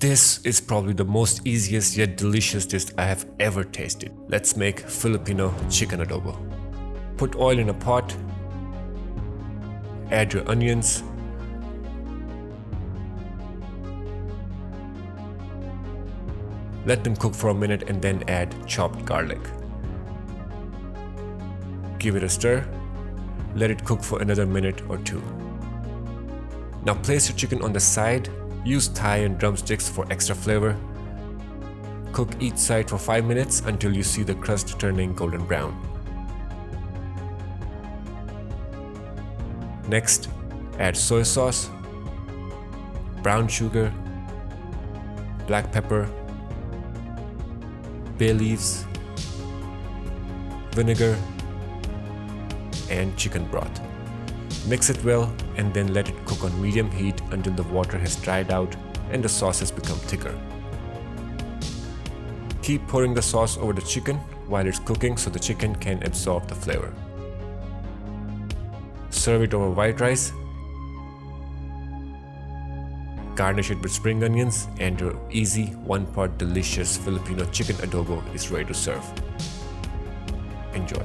This is probably the most easiest yet delicious dish I have ever tasted. Let's make Filipino chicken adobo. Put oil in a pot, add your onions, let them cook for a minute and then add chopped garlic. Give it a stir, let it cook for another minute or two. Now place your chicken on the side, use thigh and drumsticks for extra flavor. Cook each side for 5 minutes until you see the crust turning golden brown. Next, add soy sauce, brown sugar, black pepper, bay leaves, vinegar, and chicken broth. Mix it well and then let it cook on medium heat until the water has dried out and the sauce has become thicker. Keep pouring the sauce over the chicken while it's cooking so the chicken can absorb the flavor. Serve it over white rice. Garnish it with spring onions and your easy one-pot delicious Filipino chicken adobo is ready to serve. Enjoy.